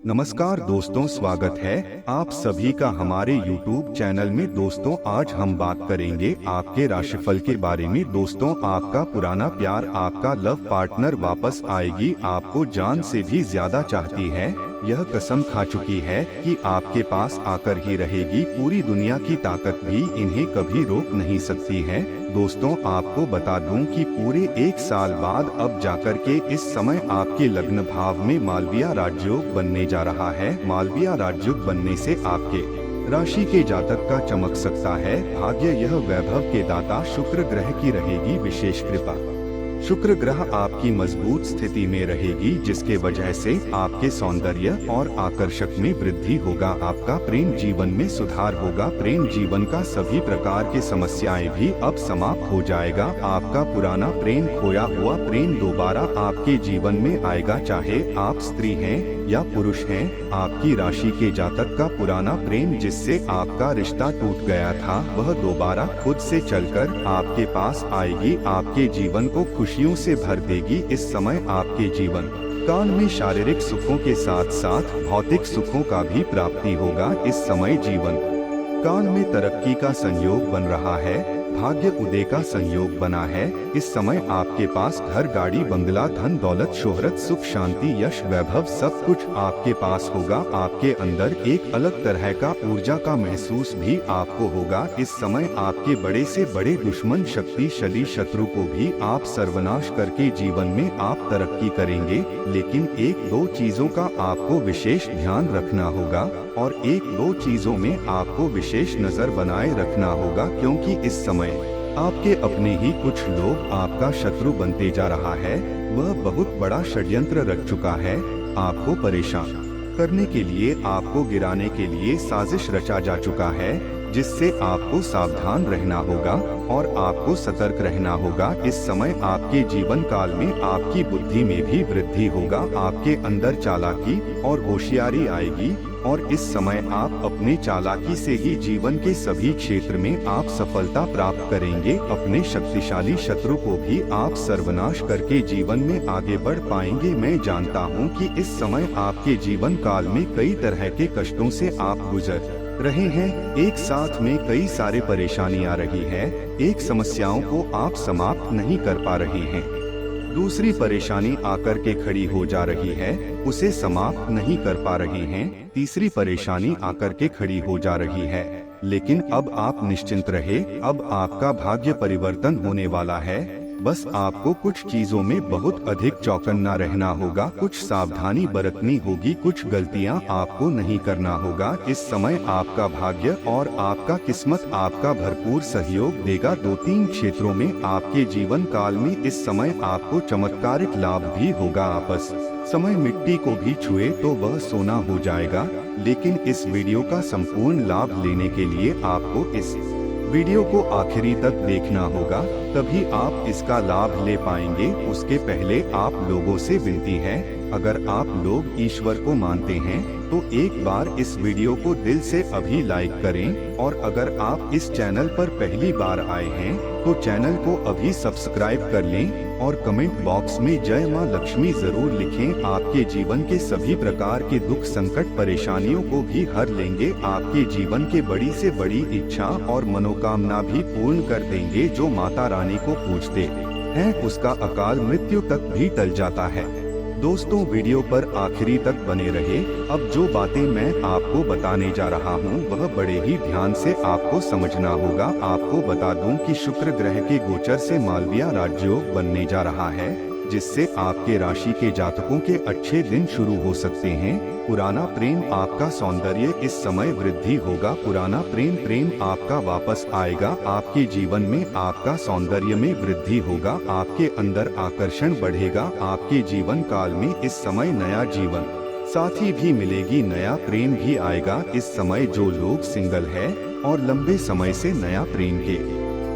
नमस्कार दोस्तों, स्वागत है आप सभी का हमारे YouTube चैनल में। दोस्तों, आज हम बात करेंगे आपके राशिफल के बारे में। दोस्तों, आपका पुराना प्यार, आपका लव पार्टनर वापस आएगी, आपको जान से भी ज्यादा चाहती है। यह कसम खा चुकी है कि आपके पास आकर ही रहेगी। पूरी दुनिया की ताकत भी इन्हें कभी रोक नहीं सकती है। दोस्तों, आपको बता दूं कि पूरे 1 साल बाद अब जाकर के इस समय आपके लग्न भाव में मालविया राजयोग बनने जा रहा है। मालविया राजयोग बनने से आपके राशि के जातक का चमक सकता है भाग्य। यह वैभव के दाता शुक्र ग्रह की रहेगी विशेष कृपा। शुक्र ग्रह आपकी मजबूत स्थिति में रहेगी, जिसके वजह से आपके सौंदर्य और आकर्षक में वृद्धि होगा। आपका प्रेम जीवन में सुधार होगा। प्रेम जीवन का सभी प्रकार की समस्याएं भी अब समाप्त हो जाएगा। आपका पुराना प्रेम, खोया हुआ प्रेम दोबारा आपके जीवन में आएगा। चाहे आप स्त्री हैं या पुरुष हैं, आपकी राशि के जातक का पुराना प्रेम जिससे आपका रिश्ता टूट गया था, वह दोबारा खुद से चलकर आपके पास आएगी। आपके जीवन को खुशियों से भर देगी। इस समय आपके जीवन काल में शारीरिक सुखों के साथ साथ भौतिक सुखों का भी प्राप्ति होगा। इस समय जीवन काल में तरक्की का संयोग बन रहा है, भाग्य उदय का संयोग बना है। इस समय आपके पास घर, गाड़ी, बंगला, धन दौलत, शोहरत, सुख, शांति, यश, वैभव सब कुछ आपके पास होगा। आपके अंदर एक अलग तरह का ऊर्जा का महसूस भी आपको होगा। इस समय आपके बड़े से बड़े दुश्मन, शक्तिशाली शत्रु को भी आप सर्वनाश करके जीवन में आप तरक्की करेंगे। लेकिन 1-2 चीजों का आपको विशेष ध्यान रखना होगा और 1-2 चीजों में आपको विशेष नजर बनाए रखना होगा, क्योंकि इस समय आपके अपने ही कुछ लोग आपका शत्रु बनते जा रहा है। वह बहुत बड़ा षड्यंत्र रच चुका है। आपको परेशान करने के लिए, आपको गिराने के लिए साजिश रचा जा चुका है, जिससे आपको सावधान रहना होगा और आपको सतर्क रहना होगा। इस समय आपके जीवन काल में आपकी बुद्धि में भी वृद्धि होगा। आपके अंदर चालाकी और होशियारी आएगी और इस समय आप अपने चालाकी से ही जीवन के सभी क्षेत्र में आप सफलता प्राप्त करेंगे। अपने शक्तिशाली शत्रु को भी आप सर्वनाश करके जीवन में आगे बढ़ पाएंगे। मैं जानता हूं कि इस समय आपके जीवन काल में कई तरह के कष्टों से आप गुजर रहे हैं। एक साथ में कई सारे परेशानी आ रही है। एक समस्याओं को आप समाप्त नहीं कर पा रहे हैं, दूसरी परेशानी आकर के खड़ी हो जा रही है, उसे समाप्त नहीं कर पा रहे हैं, तीसरी परेशानी आकर के खड़ी हो जा रही है। लेकिन अब आप निश्चिंत रहे, अब आपका भाग्य परिवर्तन होने वाला है। बस आपको कुछ चीजों में बहुत अधिक चौकन्ना रहना होगा, कुछ सावधानी बरतनी होगी, कुछ गलतियां आपको नहीं करना होगा। इस समय आपका भाग्य और आपका किस्मत आपका भरपूर सहयोग देगा। 2-3 क्षेत्रों में आपके जीवन काल में इस समय आपको चमत्कारिक लाभ भी होगा। आपस समय मिट्टी को भी छुए तो वह सोना हो जाएगा। लेकिन इस वीडियो का संपूर्ण लाभ लेने के लिए आपको इस वीडियो को आखिरी तक देखना होगा, तभी आप इसका लाभ ले पाएंगे। उसके पहले आप लोगों से विनती है, अगर आप लोग ईश्वर को मानते हैं तो एक बार इस वीडियो को दिल से अभी लाइक करें, और अगर आप इस चैनल पर पहली बार आए हैं तो चैनल को अभी सब्सक्राइब कर लें और कमेंट बॉक्स में जय मां लक्ष्मी जरूर लिखें। आपके जीवन के सभी प्रकार के दुख, संकट, परेशानियों को भी हर लेंगे। आपके जीवन के बड़ी से बड़ी इच्छा और मनोकामना भी पूर्ण कर देंगे। जो माता रानी को पूजते हैं उसका अकाल मृत्यु तक भी टल जाता है। दोस्तों, वीडियो पर आखिरी तक बने रहे। अब जो बातें मैं आपको बताने जा रहा हूँ वह बड़े ही ध्यान से आपको समझना होगा। आपको बता दूं कि शुक्र ग्रह के गोचर से मालविया राजयोग बनने जा रहा है, जिससे आपके राशि के जातकों के अच्छे दिन शुरू हो सकते हैं। पुराना प्रेम, आपका सौंदर्य इस समय वृद्धि होगा। पुराना प्रेम आपका वापस आएगा। आपके जीवन में आपका सौंदर्य में वृद्धि होगा। आपके अंदर आकर्षण बढ़ेगा। आपके जीवन काल में इस समय नया जीवन साथी भी मिलेगी, नया प्रेम भी आएगा। इस समय जो लोग सिंगल है और लंबे समय से नया प्रेम के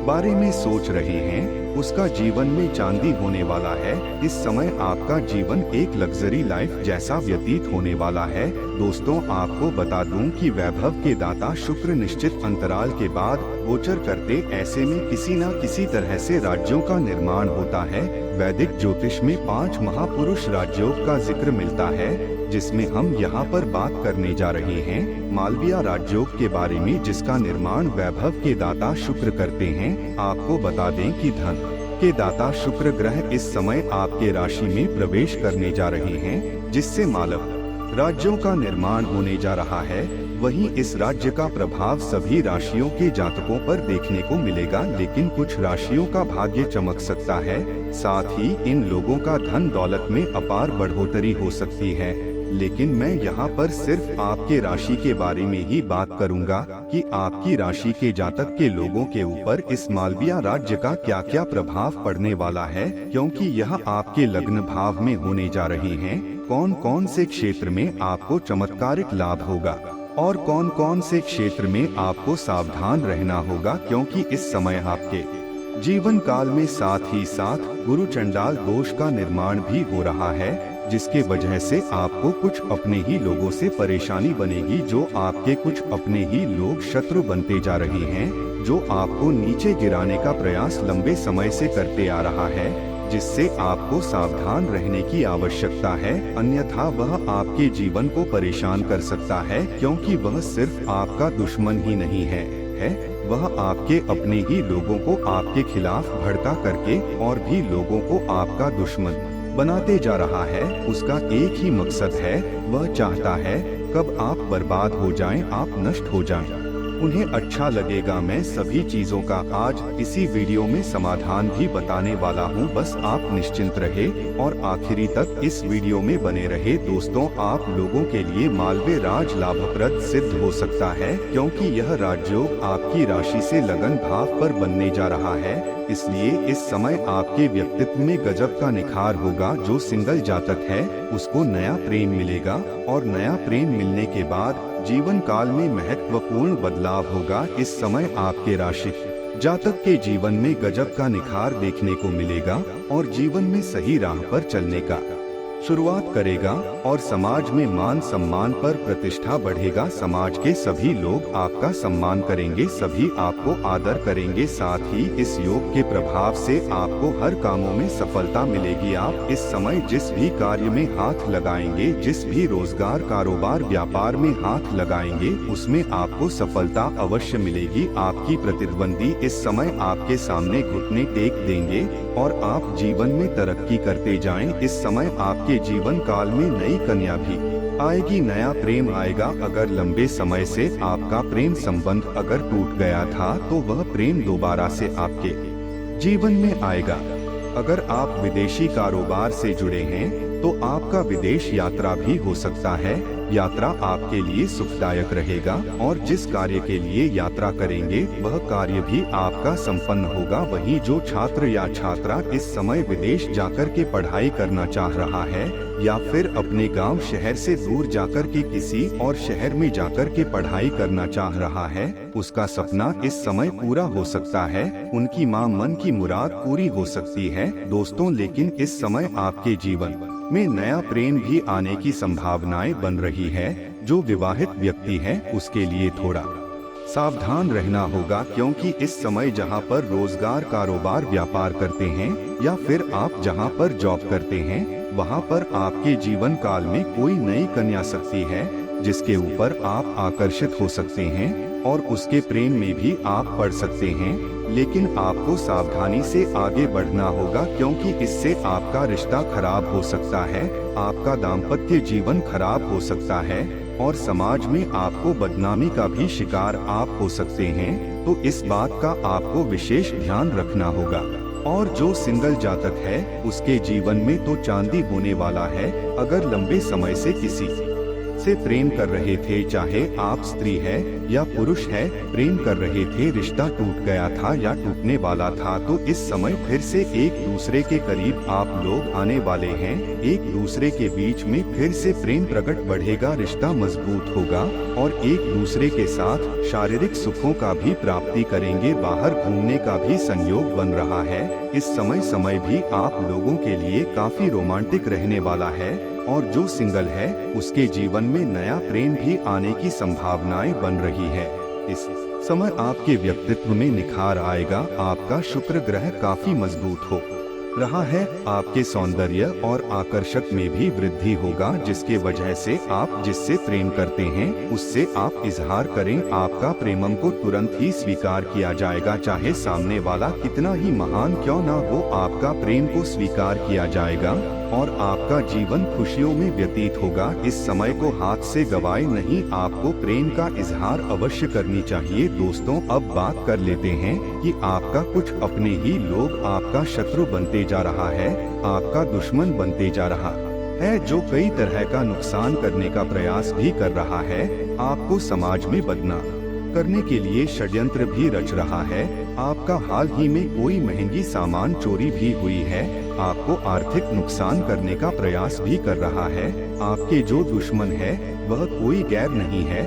बारे में सोच रहे हैं, उसका जीवन में चांदी होने वाला है। इस समय आपका जीवन एक लग्जरी लाइफ जैसा व्यतीत होने वाला है। दोस्तों, आपको बता दूं कि वैभव के दाता शुक्र निश्चित अंतराल के बाद गोचर करते, ऐसे में किसी न किसी तरह से राज्यों का निर्माण होता है। वैदिक ज्योतिष में 5 महापुरुष राजयोग का जिक्र मिलता है। जिसमें हम यहाँ पर बात करने जा रहे हैं मालविया राजयोग के बारे में, जिसका निर्माण वैभव के दाता शुक्र करते हैं। आपको बता दें कि धन के दाता शुक्र ग्रह इस समय आपके राशि में प्रवेश करने जा रहे हैं, जिससे मालव राज्यों का निर्माण होने जा रहा है। वहीं इस राज्य का प्रभाव सभी राशियों के जातकों पर देखने को मिलेगा, लेकिन कुछ राशियों का भाग्य चमक सकता है। साथ ही इन लोगों का धन दौलत में अपार बढ़ोतरी हो सकती है। लेकिन मैं यहाँ पर सिर्फ आपके राशि के बारे में ही बात करूँगा कि आपकी राशि के जातक के लोगों के ऊपर इस मालविया राज्य का क्या क्या प्रभाव पड़ने वाला है, क्योंकि यह आपके लग्न भाव में होने जा रहे हैं। कौन कौन से क्षेत्र में आपको चमत्कारिक लाभ होगा और कौन कौन से क्षेत्र में आपको सावधान रहना होगा, क्योंकि इस समय आपके जीवन काल में साथ ही साथ गुरु चंडाल दोष का निर्माण भी हो रहा है, जिसके वजह से आपको कुछ अपने ही लोगों से परेशानी बनेगी। जो आपके कुछ अपने ही लोग शत्रु बनते जा रहे हैं, जो आपको नीचे गिराने का प्रयास लंबे समय से करते आ रहा है, जिससे आपको सावधान रहने की आवश्यकता है। अन्यथा वह आपके जीवन को परेशान कर सकता है, क्योंकि वह सिर्फ आपका दुश्मन ही नहीं है, वह आपके अपने ही लोगों को आपके खिलाफ भड़का करके और भी लोगों को आपका दुश्मन बनाते जा रहा है। उसका एक ही मकसद है, वह चाहता है कब आप बर्बाद हो जाएं, आप नष्ट हो जाएं। उन्हें अच्छा लगेगा। मैं सभी चीजों का आज इसी वीडियो में समाधान भी बताने वाला हूं, बस आप निश्चिंत रहे और आखिरी तक इस वीडियो में बने रहे। दोस्तों, आप लोगों के लिए मालवे राज लाभप्रद सिद्ध हो सकता है, क्योंकि यह राजयोग आपकी राशि से लगन भाव पर बनने जा रहा है। इसलिए इस समय आपके व्यक्तित्व में गजब का निखार होगा। जो सिंगल जातक है उसको नया प्रेम मिलेगा और नया प्रेम मिलने के बाद जीवन काल में महत्वपूर्ण बदलाव होगा। इस समय आपके राशि जातक के जीवन में गजब का निखार देखने को मिलेगा और जीवन में सही राह पर चलने का शुरुआत करेगा और समाज में मान सम्मान पर प्रतिष्ठा बढ़ेगा। समाज के सभी लोग आपका सम्मान करेंगे, सभी आपको आदर करेंगे। साथ ही इस योग के प्रभाव से आपको हर कामों में सफलता मिलेगी। आप इस समय जिस भी कार्य में हाथ लगाएंगे, जिस भी रोजगार, कारोबार, व्यापार में हाथ लगाएंगे, उसमें आपको सफलता अवश्य मिलेगी। आपकी प्रतिद्वंदी इस समय आपके सामने घुटने टेक देंगे और आप जीवन में तरक्की करते जाएं। इस समय आपके जीवन काल में नई कन्या भी आएगी, नया प्रेम आएगा। अगर लंबे समय से आपका प्रेम संबंध अगर टूट गया था तो वह प्रेम दोबारा से आपके जीवन में आएगा। अगर आप विदेशी कारोबार से जुड़े हैं तो आपका विदेश यात्रा भी हो सकता है। यात्रा आपके लिए सुखदायक रहेगा और जिस कार्य के लिए यात्रा करेंगे वह कार्य भी आपका संपन्न होगा। वहीं जो छात्र या छात्रा इस समय विदेश जाकर के पढ़ाई करना चाह रहा है या फिर अपने गांव शहर से दूर जाकर के किसी और शहर में जाकर के पढ़ाई करना चाह रहा है, उसका सपना इस समय पूरा हो सकता है। उनकी मां मन की मुराद पूरी हो सकती है। दोस्तों, लेकिन इस समय आपके जीवन में नया प्रेम भी आने की संभावनाएं बन रही है। जो विवाहित व्यक्ति है उसके लिए थोड़ा सावधान रहना होगा, क्योंकि इस समय जहां पर रोजगार, कारोबार, व्यापार करते हैं या फिर आप जहां पर जॉब करते हैं, वहां पर आपके जीवन काल में कोई नई कन्या सकती है जिसके ऊपर आप आकर्षित हो सकते हैं और उसके प्रेम में भी आप पड़ सकते हैं। लेकिन आपको सावधानी से आगे बढ़ना होगा, क्योंकि इससे आपका रिश्ता खराब हो सकता है, आपका दाम्पत्य जीवन खराब हो सकता है और समाज में आपको बदनामी का भी शिकार आप हो सकते हैं। तो इस बात का आपको विशेष ध्यान रखना होगा। और जो सिंगल जातक है उसके जीवन में तो चांदी होने वाला है। अगर लंबे समय से किसी से प्रेम कर रहे थे, चाहे आप स्त्री है या पुरुष है, प्रेम कर रहे थे, रिश्ता टूट गया था या टूटने वाला था, तो इस समय फिर से एक दूसरे के करीब आप लोग आने वाले हैं। एक दूसरे के बीच में फिर से प्रेम प्रकट बढ़ेगा, रिश्ता मजबूत होगा और एक दूसरे के साथ शारीरिक सुखों का भी प्राप्ति करेंगे। बाहर घूमने का भी संयोग बन रहा है। इस समय भी आप लोगों के लिए काफी रोमांटिक रहने वाला है और जो सिंगल है उसके जीवन में नया प्रेम भी आने की संभावनाएं बन रही है। इस समय आपके व्यक्तित्व में निखार आएगा। आपका शुक्र ग्रह काफी मजबूत रहा है। आपके सौंदर्य और आकर्षक में भी वृद्धि होगा, जिसके वजह से आप जिससे प्रेम करते हैं उससे आप इजहार करें, आपका प्रेमम को तुरंत ही स्वीकार किया जाएगा। चाहे सामने वाला कितना ही महान क्यों ना हो, आपका प्रेम को स्वीकार किया जाएगा और आपका जीवन खुशियों में व्यतीत होगा। इस समय को हाथ से गवाए नहीं, आपको प्रेम का इजहार अवश्य करनी चाहिए। दोस्तों, अब बात कर लेते हैं कि आपका कुछ अपने ही लोग आपका शत्रु बनते जा रहा है, आपका दुश्मन बनते जा रहा है, जो कई तरह का नुकसान करने का प्रयास भी कर रहा है। आपको समाज में बदनाम करने के लिए षड्यंत्र भी रच रहा है। आपका हाल ही में कोई महंगी सामान चोरी भी हुई है, आपको आर्थिक नुकसान करने का प्रयास भी कर रहा है। आपके जो दुश्मन है वह कोई गैर नहीं है,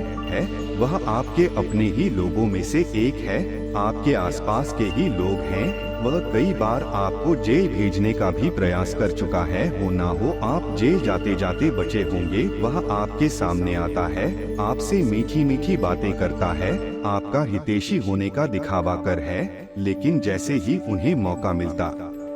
वह आपके अपने ही लोगों में से एक है, आपके आसपास के ही लोग हैं। वह कई बार आपको जेल भेजने का भी प्रयास कर चुका है। हो ना हो आप जेल जाते जाते बचे होंगे। वह आपके सामने आता है, आपसे मीठी मीठी बातें करता है, आपका हितैषी होने का दिखावा कर है, लेकिन जैसे ही उन्हें मौका मिलता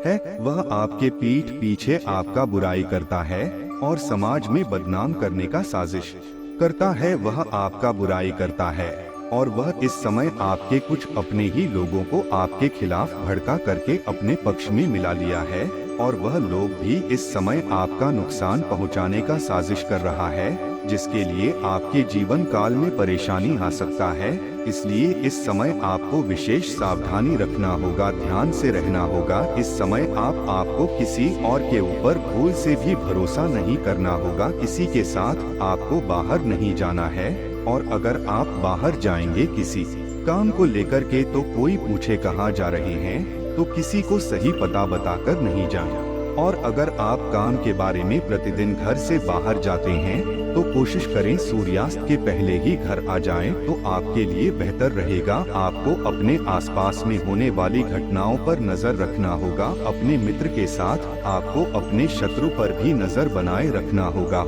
है वह आपके पीठ पीछे आपका बुराई करता है और समाज में बदनाम करने का साजिश करता है। वह आपका बुराई करता है और वह इस समय आपके कुछ अपने ही लोगों को आपके खिलाफ भड़का करके अपने पक्ष में मिला लिया है और वह लोग भी इस समय आपका नुकसान पहुंचाने का साजिश कर रहा है, जिसके लिए आपके जीवन काल में परेशानी आ सकता है। इसलिए इस समय आपको विशेष सावधानी रखना होगा, ध्यान से रहना होगा। इस समय आपको किसी और के ऊपर भूल से भी भरोसा नहीं करना होगा। किसी के साथ आपको बाहर नहीं जाना है और अगर आप बाहर जाएंगे किसी काम को लेकर के तो कोई पूछे कहाँ जा रहे हैं तो किसी को सही पता बताकर नहीं जाएं। और अगर आप काम के बारे में प्रतिदिन घर से बाहर जाते हैं तो कोशिश करें सूर्यास्त के पहले ही घर आ जाएं, तो आपके लिए बेहतर रहेगा। आपको अपने आसपास में होने वाली घटनाओं पर नजर रखना होगा। अपने मित्र के साथ आपको अपने शत्रु पर भी नजर बनाए रखना होगा।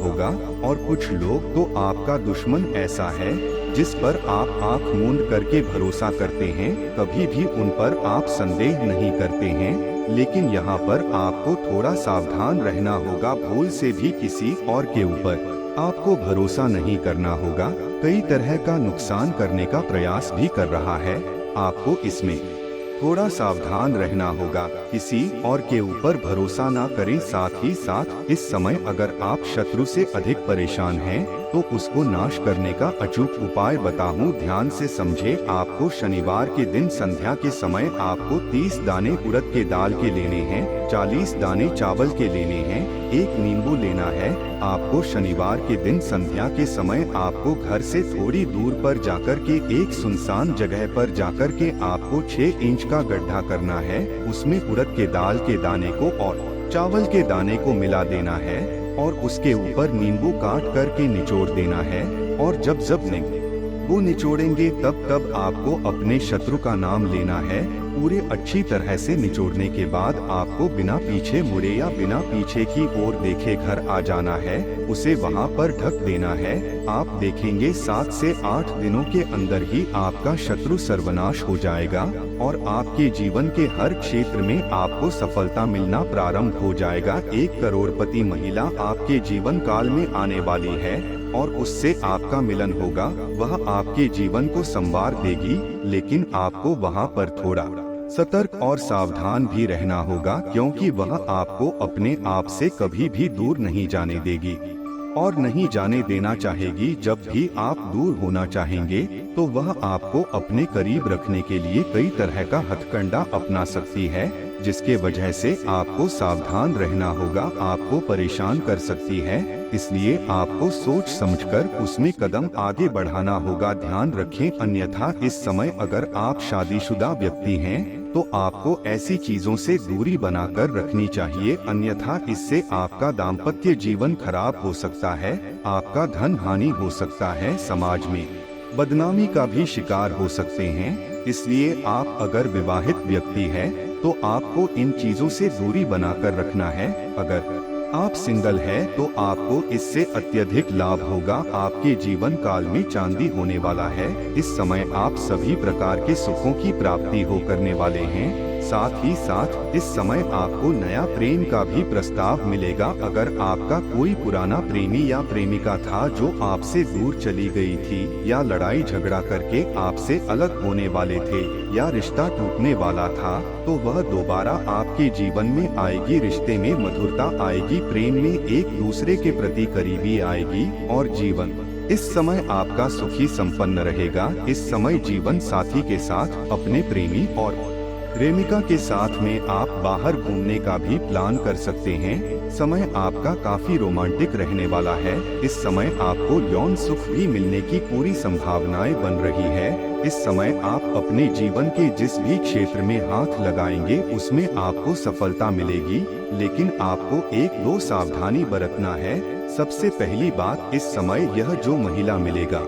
और कुछ लोग तो आपका दुश्मन ऐसा है जिस पर आप आंख मूंद करके भरोसा करते हैं, कभी भी उन पर आप संदेह नहीं करते हैं, लेकिन यहाँ पर आपको थोड़ा सावधान रहना होगा। भूल से भी किसी और के ऊपर आपको भरोसा नहीं करना होगा। कई तरह का नुकसान करने का प्रयास भी कर रहा है, आपको इसमें थोड़ा सावधान रहना होगा। किसी और के ऊपर भरोसा ना करें। साथ ही साथ इस समय अगर आप शत्रु से अधिक परेशान हैं तो उसको नाश करने का अचूक उपाय बताऊं, ध्यान से समझे। आपको शनिवार के दिन संध्या के समय आपको 30 दाने उड़द के दाल के लेने हैं, 40 दाने चावल के लेने हैं, 1 नींबू लेना है। आपको शनिवार के दिन संध्या के समय आपको घर से थोड़ी दूर पर जाकर के एक सुनसान जगह पर जाकर के आपको 6 इंच का गड्ढा करना है। उसमें उड़द के दाल के दाने को और चावल के दाने को मिला देना है और उसके ऊपर नींबू काट करके निचोड़ देना है। और जब वो निचोड़ेंगे तब आपको अपने शत्रु का नाम लेना है। पूरे अच्छी तरह से निचोड़ने के बाद आपको बिना पीछे मुड़े या बिना पीछे की ओर देखे घर आ जाना है, उसे वहां पर ढक देना है। आप देखेंगे 7 से 8 दिनों के अंदर ही आपका शत्रु सर्वनाश हो जाएगा और आपके जीवन के हर क्षेत्र में आपको सफलता मिलना प्रारंभ हो जाएगा। 1 करोड़पति महिला आपके जीवन काल में आने वाली है और उससे आपका मिलन होगा। वह आपके जीवन को संवार देगी, लेकिन आपको वहां पर थोड़ा सतर्क और सावधान भी रहना होगा, क्योंकि वह आपको अपने आप से कभी भी दूर नहीं जाने देगी और नहीं जाने देना चाहेगी। जब भी आप दूर होना चाहेंगे तो वह आपको अपने करीब रखने के लिए कई तरह का हथकंडा अपना सकती है, जिसके वजह से आपको सावधान रहना होगा। आपको परेशान कर सकती है, इसलिए आपको सोच समझकर उसमें कदम आगे बढ़ाना होगा। ध्यान रखें, अन्यथा इस समय अगर आप शादीशुदा व्यक्ति हैं तो आपको ऐसी चीजों से दूरी बनाकर रखनी चाहिए, अन्यथा इससे आपका दाम्पत्य जीवन खराब हो सकता है, आपका धन हानि हो सकता है, समाज में बदनामी का भी शिकार हो सकते हैं। इसलिए आप अगर विवाहित व्यक्ति हैं तो आपको इन चीजों से दूरी बनाकर रखना है। अगर आप सिंगल है तो आपको इससे अत्यधिक लाभ होगा। आपके जीवन काल में चांदी होने वाला है। इस समय आप सभी प्रकार के सुखों की प्राप्ति हो करने वाले हैं। साथ ही साथ इस समय आपको नया प्रेम का भी प्रस्ताव मिलेगा। अगर आपका कोई पुराना प्रेमी या प्रेमिका था जो आपसे दूर चली गई थी या लड़ाई झगड़ा करके आपसे अलग होने वाले थे या रिश्ता टूटने वाला था, तो वह दोबारा आपके जीवन में आएगी। रिश्ते में मधुरता आएगी, प्रेम में एक दूसरे के प्रति करीबी आएगी और जीवन इस समय आपका सुखी संपन्न रहेगा। इस समय जीवन साथी के साथ, अपने प्रेमी और प्रेमिका के साथ में आप बाहर घूमने का भी प्लान कर सकते हैं। समय आपका काफी रोमांटिक रहने वाला है। इस समय आपको यौन सुख भी मिलने की पूरी संभावनाएं बन रही है। इस समय आप अपने जीवन के जिस भी क्षेत्र में हाथ लगाएंगे उसमें आपको सफलता मिलेगी, लेकिन आपको एक दो सावधानी बरतना है। सबसे पहली बात, इस समय यह जो महिला मिलेगा,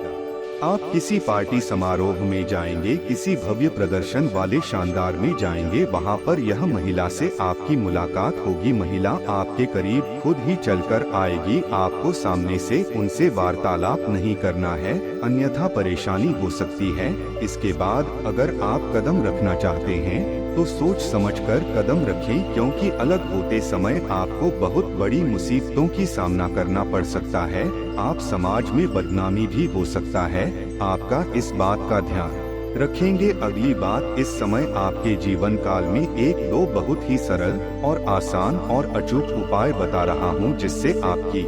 आप किसी पार्टी समारोह में जाएंगे, किसी भव्य प्रदर्शन वाले शानदार में जाएंगे, वहां पर यह महिला से आपकी मुलाकात होगी। महिला आपके करीब खुद ही चलकर आएगी। आपको सामने से उनसे वार्तालाप नहीं करना है, अन्यथा परेशानी हो सकती है। इसके बाद अगर आप कदम रखना चाहते हैं तो सोच समझकर कदम रखें, क्योंकि अलग होते समय आपको बहुत बड़ी मुसीबतों की सामना करना पड़ सकता है। आप समाज में बदनामी भी हो सकता है। आपका इस बात का ध्यान रखेंगे। अगली बात, इस समय आपके जीवन काल में एक दो बहुत ही सरल और आसान और अचूक उपाय बता रहा हूँ जिससे आपकी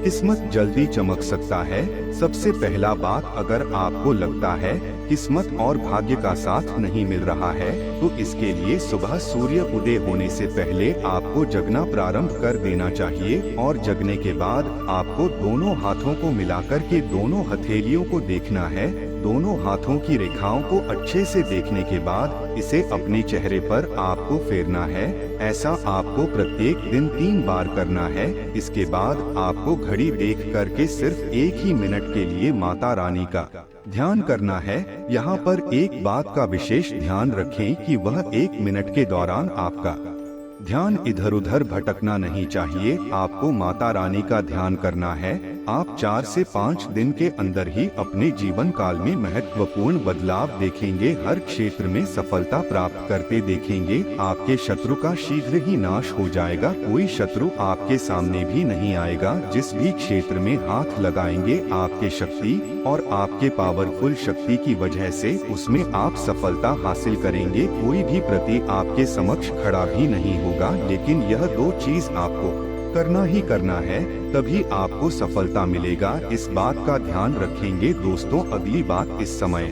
किस्मत जल्दी चमक सकता है। सबसे पहला बात, अगर आपको लगता है किस्मत और भाग्य का साथ नहीं मिल रहा है, तो इसके लिए सुबह सूर्य उदय होने से पहले आपको जगना प्रारंभ कर देना चाहिए और जगने के बाद आपको दोनों हाथों को मिलाकर के दोनों हथेलियों को देखना है। दोनों हाथों की रेखाओं को अच्छे से देखने के बाद इसे अपने चेहरे पर आपको फेरना है। ऐसा आपको प्रत्येक दिन 3 बार करना है। इसके बाद आपको घड़ी देख करके सिर्फ 1 ही मिनट के लिए माता रानी का ध्यान करना है। यहाँ पर एक बात का विशेष ध्यान रखें कि वह 1 मिनट के दौरान आपका ध्यान इधर उधर भटकना नहीं चाहिए। आपको माता रानी का ध्यान करना है। आप 4 से 5 दिन के अंदर ही अपने जीवन काल में महत्वपूर्ण बदलाव देखेंगे। हर क्षेत्र में सफलता प्राप्त करते देखेंगे। आपके शत्रु का शीघ्र ही नाश हो जाएगा। कोई शत्रु आपके सामने भी नहीं आएगा। जिस भी क्षेत्र में हाथ लगाएंगे, आपके शक्ति और आपके पावरफुल शक्ति की वजह से उसमें आप सफलता हासिल करेंगे। कोई भी प्रति आपके समक्ष खड़ा भी नहीं होगा, लेकिन यह 2 चीज आपको करना ही करना है, तभी आपको सफलता मिलेगा। इस बात का ध्यान रखेंगे। दोस्तों, अगली बात, इस समय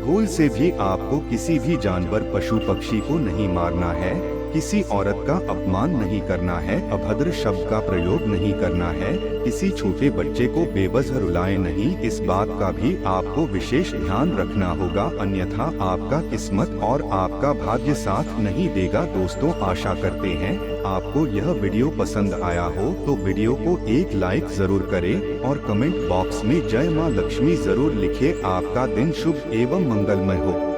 भूल से भी आपको किसी भी जानवर, पशु पक्षी को नहीं मारना है। किसी औरत का अपमान नहीं करना है। अभद्र शब्द का प्रयोग नहीं करना है। किसी छोटे बच्चे को बेवजह रुलाएं नहीं। इस बात का भी आपको विशेष ध्यान रखना होगा, अन्यथा आपका किस्मत और आपका भाग्य साथ नहीं देगा। दोस्तों, आशा करते हैं आपको यह वीडियो पसंद आया हो, तो वीडियो को एक लाइक जरूर करें और कमेंट बॉक्स में जय मां लक्ष्मी जरूर लिखें। आपका दिन शुभ एवं मंगलमय हो।